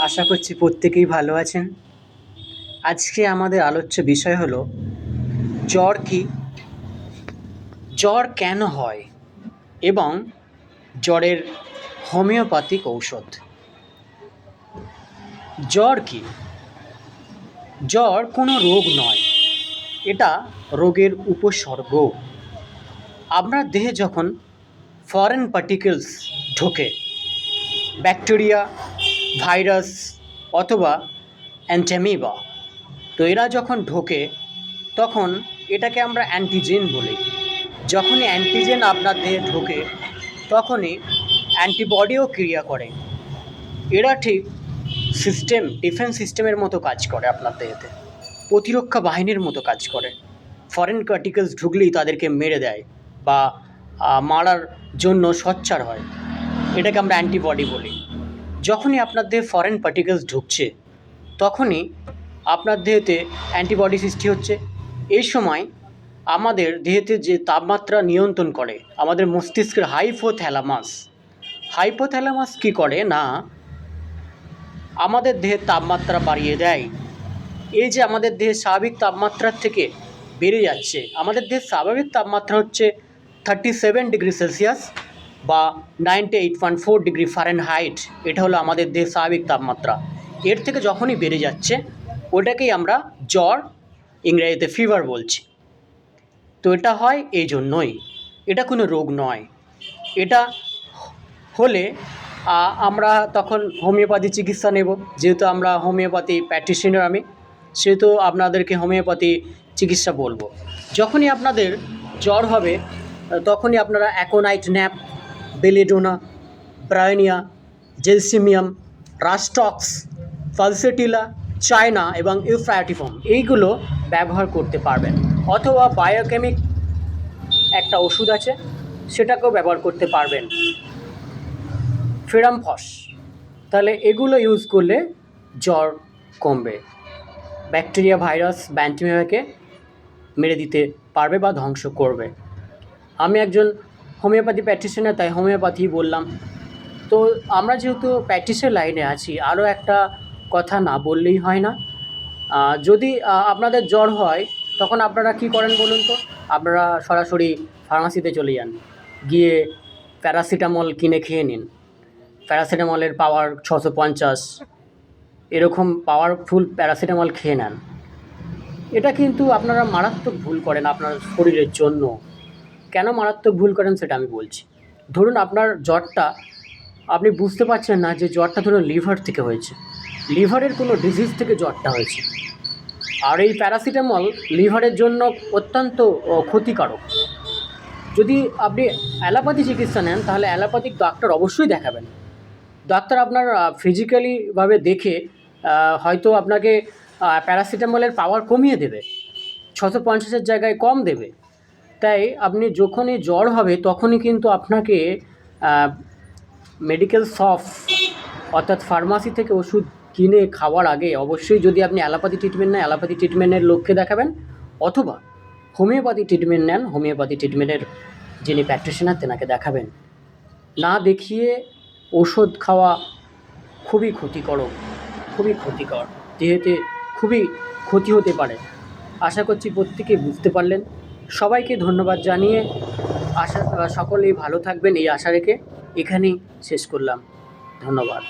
আশা করছি প্রত্যেকেই ভালো আছেন। আজকে আমাদের আলোচ্য বিষয় হলো জ্বর কি, জ্বর কেন হয় এবং জ্বরের হোমিওপ্যাথিক ঔষধ। জ্বর কি? জ্বর কোনো রোগ নয়, এটা রোগের উপসর্গ। আপনার দেহে যখন ফরেন পার্টিকেলস ঢোকে, ব্যাকটেরিয়া, ভাইরাস অথবা অ্যান্টামিবা, তো এরা যখন ঢোকে তখন এটাকে আমরা অ্যান্টিজেন বলি। যখনই অ্যান্টিজেন আপনার দেহে ঢোকে তখনই অ্যান্টিবডিও ক্রিয়া করে। এরা ঠিক ডিফেন্স সিস্টেমের মতো কাজ করে, আপনার দেহেতে প্রতিরক্ষা বাহিনীর মতো কাজ করে। ফরেন পার্টিকেলস ঢুকলেই তাদেরকে মেরে দেয় বা মারার জন্য সোচ্চার হয়, এটাকে আমরা অ্যান্টিবডি বলি। যখনই আপনার দেহে ফরেন পার্টিকেলস ঢুকছে তখনই আপনার দেহেতে অ্যান্টিবডি সৃষ্টি হচ্ছে। এই সময় আমাদের দেহেতে যে তাপমাত্রা নিয়ন্ত্রণ করে আমাদের মস্তিষ্কের হাইপোথ্যালামাস কী করে না, আমাদের দেহের তাপমাত্রা বাড়িয়ে দেয়। এই যে আমাদের দেহের স্বাভাবিক তাপমাত্রার থেকে বেড়ে যাচ্ছে, আমাদের দেহের স্বাভাবিক তাপমাত্রা হচ্ছে 37 ডিগ্রি সেলসিয়াস বা 98.4 ডিগ্রি ফারেনহাইট। এটা হলো আমাদের দেহের স্বাভাবিক তাপমাত্রা। এর থেকে যখনই বেড়ে যাচ্ছে ওটাকেই আমরা জ্বর, ইংরেজিতে ফিভার বলছি। তো এটা হয় এই জন্যই, এটা কোনো রোগ নয়। এটা হলে আমরা তখন হোমিওপ্যাথি চিকিৎসা নেব। যেহেতু আমরা হোমিওপ্যাথি প্র্যাকটিশনার, আমি সেহেতু আপনাদেরকে হোমিওপ্যাথি চিকিৎসা বলবো। যখনই আপনাদের জ্বর হবে তখনই আপনারা aconite nap, belladonna, bryonia, gelsemium, rhus tox, pulsatilla, china এবং ইউফ্রাটিফর্ম এইগুলো ব্যবহার করতে পারবেন। অথবা বায়োকেমিক একটা ওষুধ আছে, সেটাকেও ব্যবহার করতে পারবেন, ফেরামফস। তাহলে এগুলো ইউজ করলে জ্বর কমবে, ব্যাকটেরিয়া, ভাইরাস, অ্যান্টিমিবাকে মেরে দিতে পারবে বা ধ্বংস করবে। আমি একজন হোমিওপ্যাথি প্র্যাকটিশনার, তাই হোমিওপ্যাথি বললাম। তো আমরা যেহেতু প্র্যাকটিসের লাইনে আছি, আরও একটা কথা না বললেই হয় না। যদি আপনাদের জ্বর হয় তখন আপনারা কি করেন বলুন তো? আপনারা সরাসরি ফার্মাসিতে চলে যান, গিয়ে প্যারাসিটামল কিনে খেয়ে নিন। প্যারাসিটামলের পাওয়ার 650, এরকম পাওয়ারফুল প্যারাসিটামল খেয়ে নেন। এটা কিন্তু আপনারা মারাত্মক ভুল করেন আপনার শরীরের জন্য। কেন মারাত্মক ভুল করেন সেটা আমি বলছি। ধরুন আপনার জ্বরটা, আপনি বুঝতে পারছেন না যে জ্বরটা ধরুন লিভার থেকে হয়েছে, লিভারের কোনো ডিজিজ থেকে জ্বরটা হয়েছে। আর এই প্যারাসিটামল লিভারের জন্য অত্যন্ত ক্ষতিকারক। যদি আপনি অ্যালোপ্যাথি চিকিৎসা নেন তাহলে অ্যালোপ্যাথিক ডাক্তার অবশ্যই দেখাবেন। ডাক্তার আপনার ফিজিক্যালিভাবে দেখে হয়তো আপনাকে প্যারাসিটামলের পাওয়ার কমিয়ে দেবে, 650-এর জায়গায় কম দেবে। তাই আপনি যখনই জ্বর হবে তখনই কিন্তু আপনাকে মেডিকেল শপ অর্থাৎ ফার্মাসি থেকে ওষুধ কিনে খাওয়ার আগে অবশ্যই, যদি আপনি অ্যালোপ্যাথি ট্রিটমেন্ট নেন অ্যালোপ্যাথি ট্রিটমেন্টের লোককে দেখাবেন, অথবা হোমিওপ্যাথি ট্রিটমেন্ট নেন হোমিওপ্যাথি ট্রিটমেন্টের যিনি প্র্যাকটিশনার তেনাকে দেখাবেন। না দেখিয়ে ওষুধ খাওয়া খুবই ক্ষতিকর, দেহেতে খুবই ক্ষতি হতে পারে। আশা করছি প্রত্যেকে বুঝতে পারলেন। সবাইকে ধন্যবাদ জানিয়ে সকলেই ভালো থাকবেন এই আশা রেখে এখানেই শেষ করলাম। ধন্যবাদ।